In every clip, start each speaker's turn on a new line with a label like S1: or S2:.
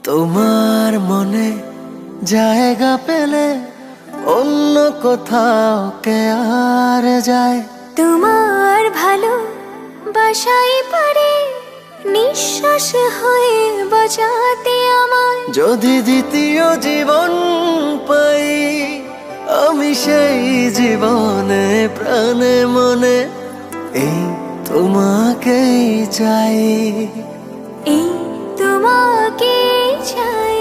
S1: তোমার মনে জায়গা পেলে অন্য কোথাও কে আর যায়।
S2: তোমার ভালো বাসাই পারে নিঃশ্বাস হয়ে বাঁচাতে আমায়।
S1: যদি দ্বিতীয় জীবন পাই আমি সেই জীবনে প্রাণে মনে এই তোমাকেই চাই,
S2: এই তোমাকে চাই।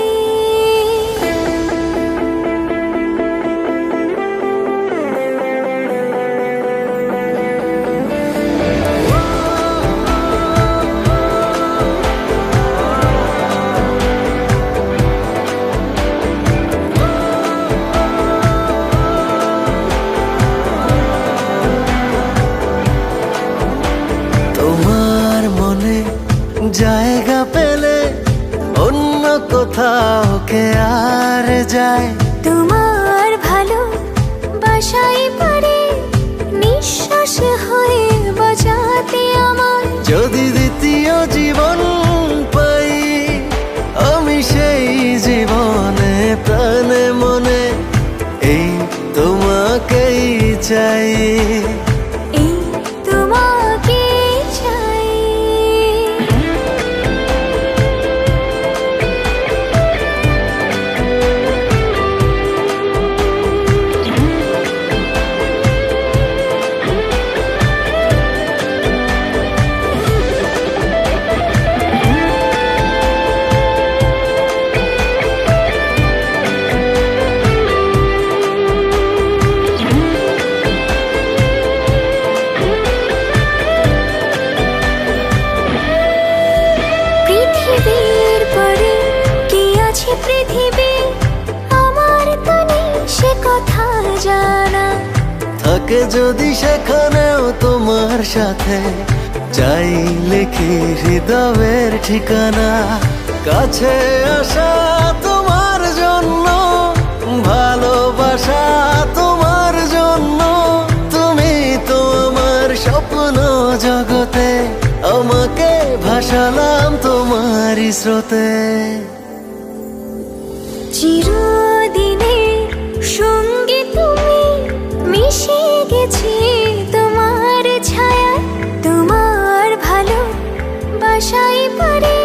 S1: তোমার মনে জায়গা পেলে অন্য কোথাও কে আর যায়।
S2: তোমার ভালো বাসাই পারে নিঃশ্বাস হয়ে বাঁচাতে আমায়।
S1: যদি দ্বিতীয় জীবন পাই আমি সেই জীবনে প্রাণে মনে এই তোমাকেই চাই,
S2: এই তোমাকে চাই। পৃথিবীর পরে কি আছে পৃথিবী আমার তো নেই সে কথা জানা।
S1: থাকে যদি সেখানেও তোমার সাথে চাই লিখি হৃদয়ের ঠিকানা। কাছে আসা তোমার জন্য ভালোবাসা তোমার জন্য, তুমি তো আমার স্বপ্ন জগতে আমাকে ভাসালাম তোমারই স্রোতে।
S2: চিরদিনের সঙ্গী তুমি মিশে গেছি তোমার ছায়া। তোমার ভালো বাসাই পারে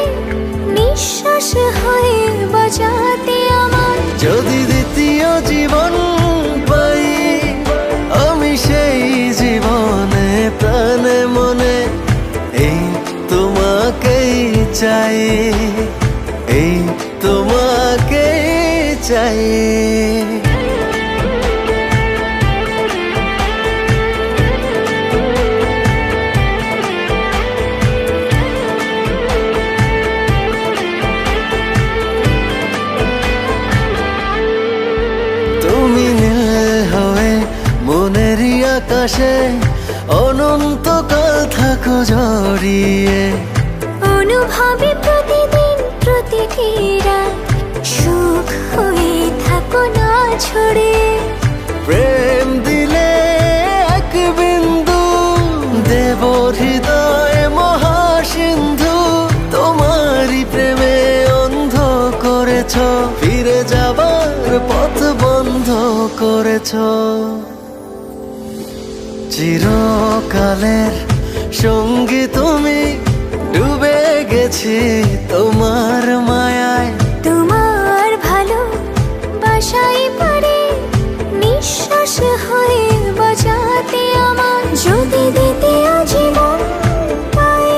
S2: নিঃশ্বাস হয়ে বাঁচাতে আমায়।
S1: যদি দ্বিতীয় জীবন পাই আমি সেই জীবনে প্রাণে মনে এই তোমাকেই চাই, এই তোমাকেই চাই। তুমি নীল হয়ে মনেরই আকাশে অনন্তকাল থাকো জড়িয়ে।
S2: অনুভবে প্রতিদিন প্রতিটি রাত সুখ হয়ে থাকো না ছড়ে।
S1: প্রেম দিলে এক বিন্দু দেব হৃদয় মহাসিন্ধু। তোমারই প্রেমে অন্ধ করেছ, ফিরে যাবার পথ বন্ধ করেছ। চিরকালের সঙ্গী তুমি, ডুবে গেছি তোমার মায়ায়।
S2: তোমার ভালো বাসাই পারে নিঃশ্বাস হয়ে বাঁচাতে আমায়। যদি দ্বিতীয় জীবন পাই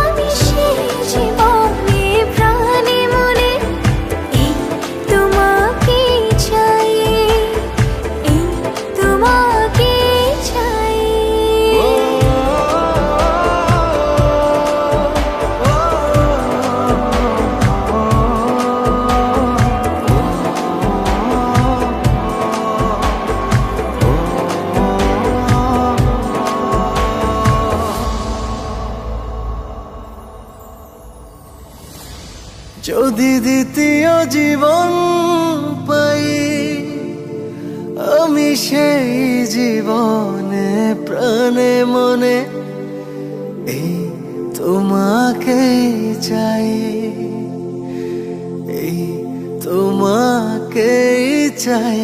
S2: আমি সেই জীবনে প্রাণে মনে এই তোমাকে চাই, এই তোমাকে চাই।
S1: ও যদি দ্বিতীয় জীবন পাই, আমি সেই জীবনে প্রাণে মনে এই তোমাকেই চাই, এই তোমাকেই চাই।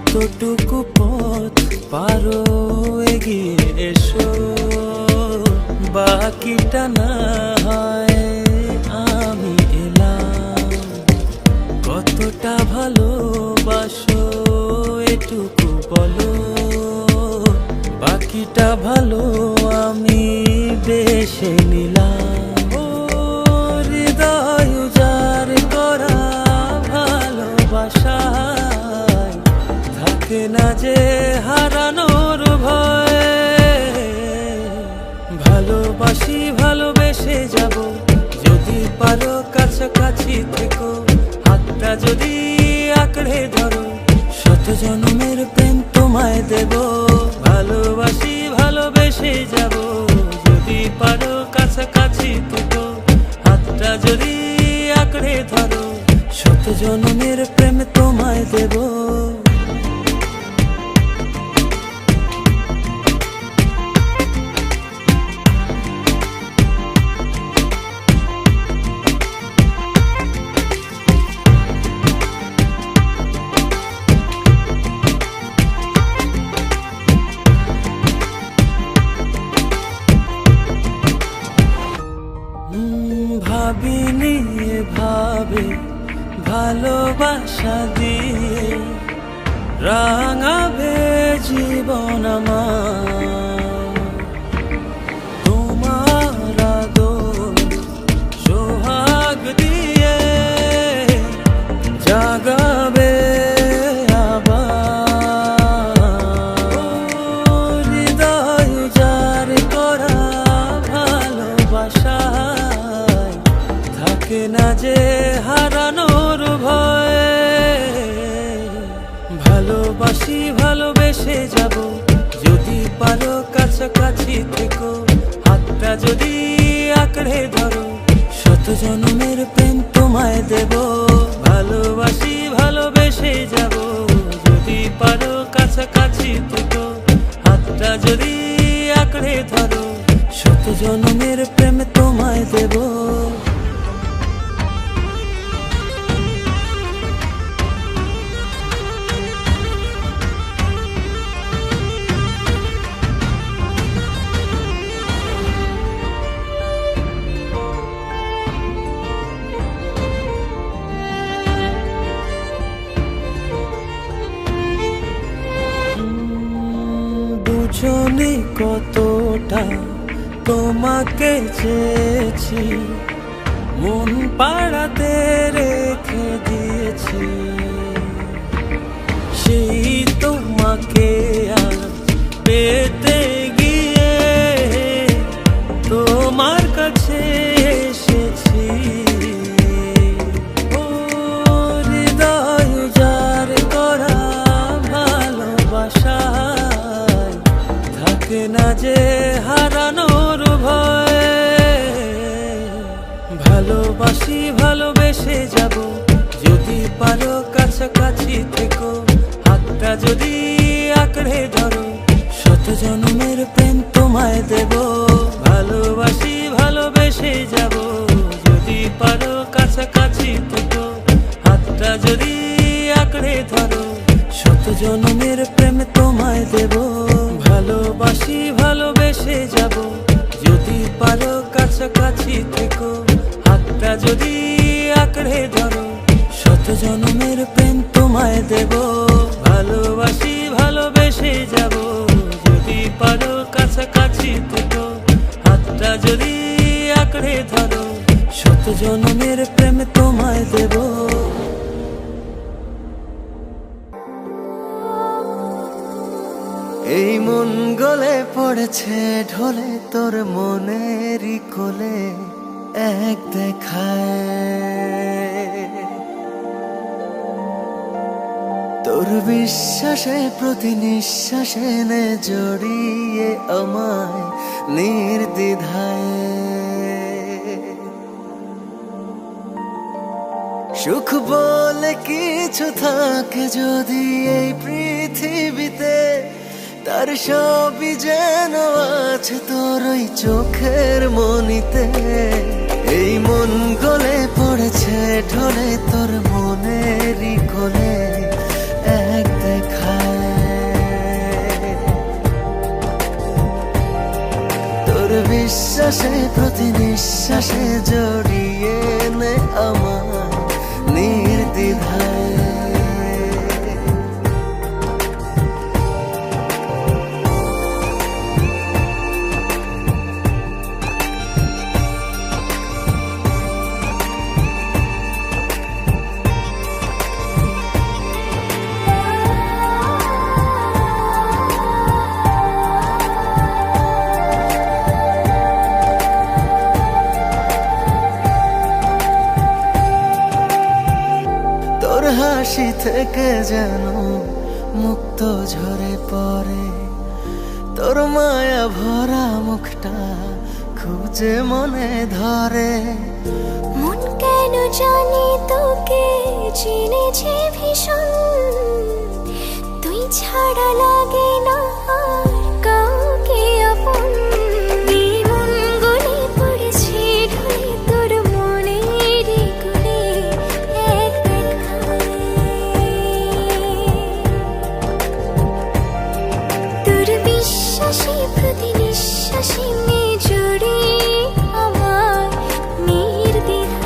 S3: যতটুকু পথ পারো এগিয়ে এসো, বাকিটা না হয় আমি এলাম। কতটা ভালোবাসো এটুকু বলো, বাকিটা ভালো আমি বেশে নিলাম। ও হৃদয় উজাড় করা ভালোবাসা থাকে না যে হারানোর ভয়। ভালোবাসি ভালোবেসে যাব, যদি পারো কাছাকাছি থেকো, হাতটা যদি আঁকড়ে ধরো, শত জন্মের প্রেম তোমায় দেব। ভালোবাসি ভালোবেসে যাব, যদি পারো কাছাকাছি থেকো, হাতটা যদি আঁকড়ে ধরো, শত জন্মের প্রেম তোমায় দেব। ভাবিনি ভাবে ভালোবাসা দিয়ে রাঙাবে জীবন আমার। তোমার আদর সোহাগ দিয়ে জাগাবে আবার। হৃদয় উজাড় করা ভালোবাসা থাকে না যে হারানোর ভয়। ভালোবাসি ভালোবেসে যাব, যদি পারো কাছাকাছি থেকো, হাতটা যদি আঁকড়ে ধরো, শত জন্মের প্রেম তোমায় দেব। ভালোবাসি ভালোবেসে যাব, যদি পারো কাছাকাছি থেকো, হাতটা যদি আঁকড়ে ধরো, শত জন্মের প্রেম তোমায় দেব। বুঝনি কতটা তোমাকে চেয়েছি, মন পাড়াতে রেখে দিয়েছি। সেই তোমাকে আজ পেতে গিয়ে তোমার কাছে এসেছি। ও হৃদয় উজাড় করা ভালোবাসা থাকে না যে হারানোর ভয়। ভালোবাসি ভালোবেসে যাব, যদি পারো কাছাকাছি থেকো, হাতটা যদি আঁকড়ে ধরো, শত জন্মের প্রেম তোমায় দেব। ভালোবাসি ভালোবেসে যাব, যদি পারো কাছাকাছি থেকো, হাতটা যদি আঁকড়ে ধরো, শত জন্মের প্রেম তোমায় দেব। ভালোবাসি ভালোবেসে যাব, যদি পারো কাছাকাছি থেকো, হাতটা যদি আঁকড়ে ধরো, শত জন্মের প্রেম তোমায় দেব। ভালোবাসি ভালোবেসে যাব, যদি পারো কাছাকাছি থেকো, হাতটা যদি আঁকড়ে ধরো, শত সাত জনমের প্রেম তোমায় দেব।
S1: এই মন গলে পড়েছে ঢলে তোর মনেরই কোলে এক দেখায়। তোর বিশ্বাসে প্রতি নিঃশ্বাসে নে জড়িয়ে আমায় নির্দ্বিধায়। সুখ বলে কিছু থাকে যদি এই পৃথিবীতে, তার সবই যেন আছে তোর ওই চোখের মনিতে। এই মন গলে পড়েছে ঢলে তোর মনেরই কোলে এক দেখায়। তোর বিশ্বাসে প্রতি নিঃশ্বাসে জড়িয়ে নে আমায় নির্দ্বিধায়। তোর হাসি থেকে যেন মুক্ত ঝরে পড়ে, তোর মায়া ভরা মুখটা খুঁজে মনে ধরে।
S2: মন কেন জানি তোকে চিনেছে ভীষণ, তুই ছাড়া লাগে না আর কাউকে আপন। এই মন গলে পড়েছে ঢলে তোর মনেরই কোলে এক দেখায়। তোর বিশ্বাসে প্রতি নিঃশ্বাসে নে জড়িয়ে আমায় নির্দ্বিধায়।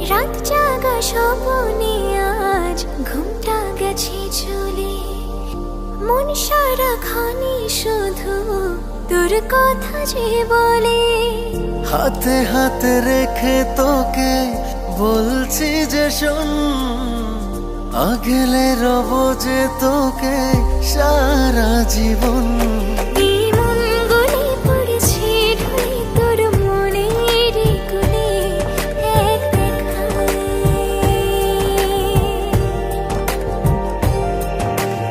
S2: রাত জাগা স্বপ্নে আজ ঘুমটা গেছে চলে, মন সারাখানি শুধু তোর কথা যে বলে।
S1: হাতে হাতে রেখে তোকে বলছি যে শোন, আগলে রব যে তোকে সারা জীবন।
S2: এই মন গলে পড়েছে ঢলে তোর মনেরই কোলে এক দেখায়।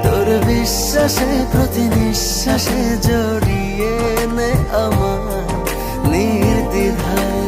S1: তোর বিশ্বাসে প্রতি নিঃশ্বাসে জড়িয়ে নে আমায় নির্দ্বিধায়।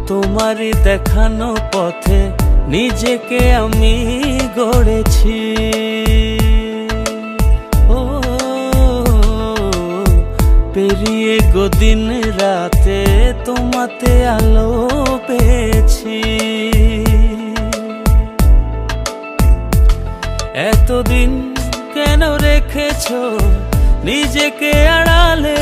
S3: তোমারই দেখানো পথে নিজেকে আমি গড়েছি। পেরিয়ে গো দিন রাতে তোমাতে আলো পেয়েছি। এতদিন কেন রেখেছো নিজেকে আড়ালে,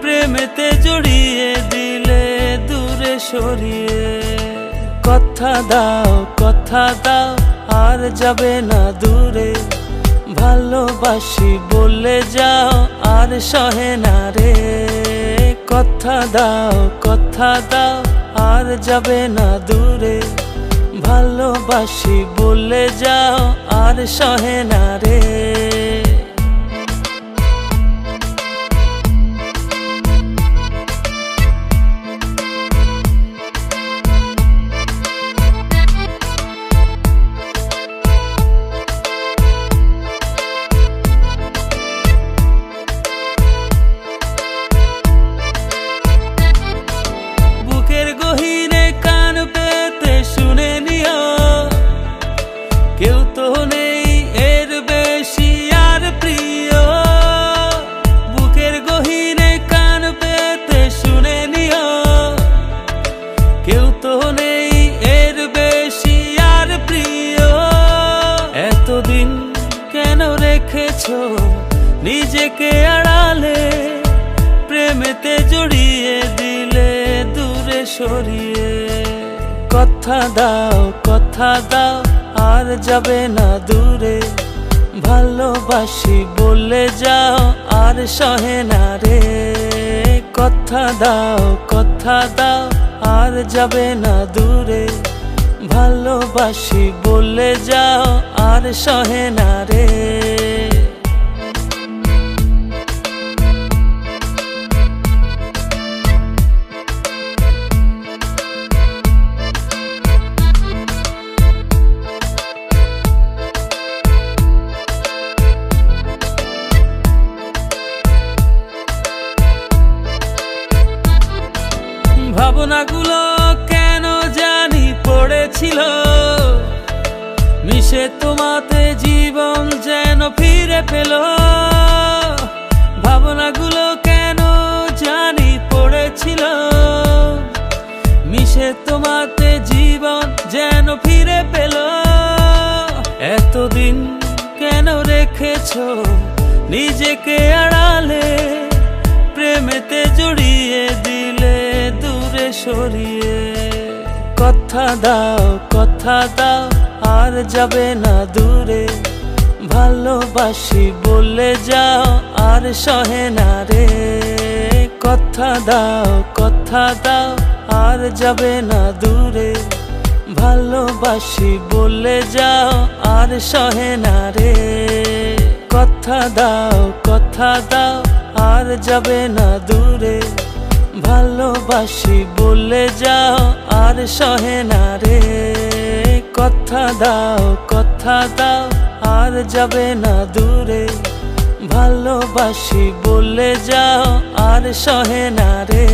S3: প্রেমেতে জড়িয়ে দিলে দূরে সরিয়ে। কথা দাও আর যাবে না দূরে, ভালোবাসি বলে যাও আর সহে না রে। কথা দাও আর যাবে না দূরে, ভালোবাসি বলে যাও আর সহে না রে। বুকের গহীনে কান পেতে শুনে নিও, কেউ তো নেই এর বেশি আর প্রিয়। বুকের গহীনে কান পেতে শুনে নিও, কেউ তো নেই এর বেশি আর প্রিয়। এতদিন কেন রেখেছো নিজেকে আড়ালে, প্রেমেতে জড়িয়ে দিলে দূরে সরিয়ে। কথা দাও আর যাবে না দূরে, ভালোবাসি বলে যাও আর সহে না রে। কথা দাও আর যাবে না দূরে, ভালোবাসি বলে যাও আর সহে না রে। ভাবনাগুলো কেন জানি পড়েছিল, মিশে তোমাতে জীবন যেন ফিরে পেল। ভাবনাগুলো কেন জানি পড়েছিল, মিশে তোমাতে জীবন যেন ফিরে পেল। এতদিন কেন রেখেছো নিজেকে আড়ালে, প্রেমেতে জড়িয়ে দিলে দূরে সরিয়ে। কথা দাও আর যাবে না দূরে, ভালোবাসি বলে যাও আর সহে না রে। কথা দাও আর যাবে না দূরে, ভালোবাসি বলে যাও আর সহে না রে। কথা দাও আর যাবে না দূরে, ভালোবাসি বলে যাও আর সহে না রে। কথা দাও আর যাবে না দূরে, ভালোবাসি বলে যাও আর সহে না রে।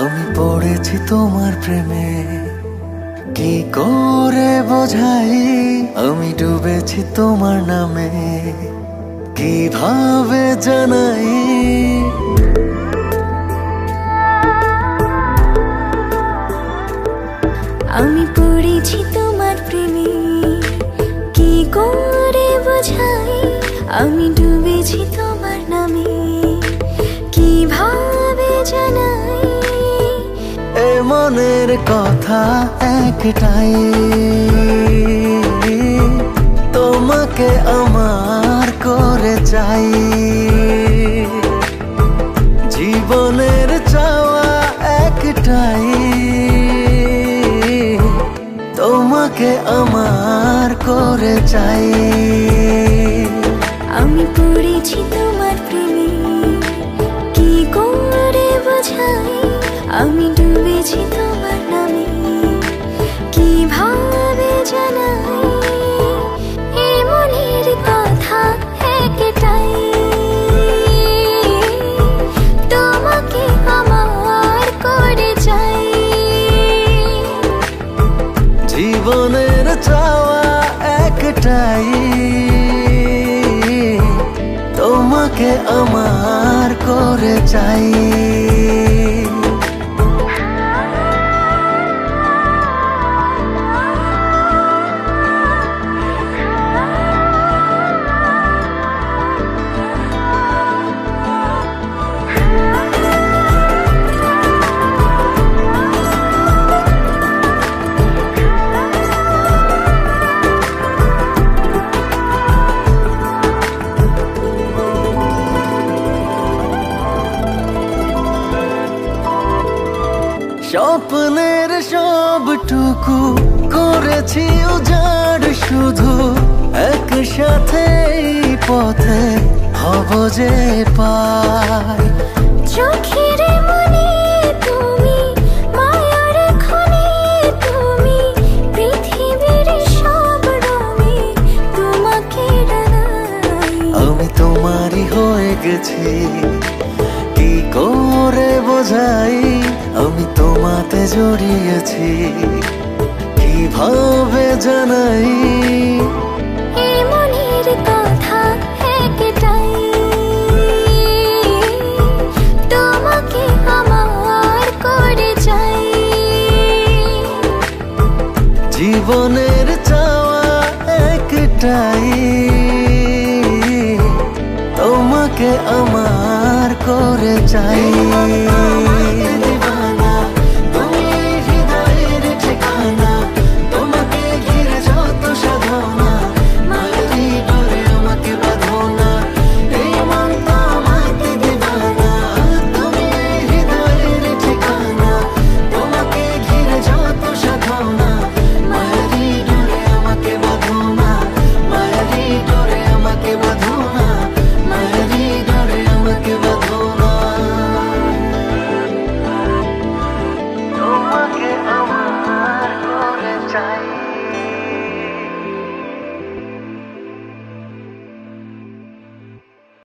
S1: আমি পড়েছি তোমার প্রেমে, কি করে বোঝাই। আমি ডুবেছি তোমার নামে, কিভাবে জানাই।
S2: আমি পড়েছি তোমার প্রেমে, কি করে বোঝাই। আমি ডুবেছি তোমার নামে, কিভাবে জানাই।
S1: এ মনের কথা একটাই, তোমাকে আমার করে চাই। জীবনের চাওয়া একটাই, তোমাকে আমার করে চাই।
S2: আমি পড়েছি তোমার প্রেমে, কি করে বোঝাই আমি ডুবেছি তোমার নামে, কিভাবে জানাই এই মনের কথা একটাই, তোমাকে আমার করে চাই।
S1: জীবনের চাওয়া একটাই, তোমাকে আমার করে চাই। স্বপ্নের সবটুকু করেছি উজাড়, শুধু একসাথে এই পথে হব যে পার।
S2: চোখের মনে তুমি, মায়ার খনি তুমি, পৃথিবীর সব রঙে তোমাকে ডানাই।
S1: আমি তোমারই হয়ে গেছি, কি করে বোঝাই আমি তোমাতে জড়িয়েছি, কিভাবে জানাই
S2: এই মনের কথা একটাই, তোমাকে আমার করে চাই।
S1: জীবনের চাওয়া একটাই, তোমাকে আমার করে চাই।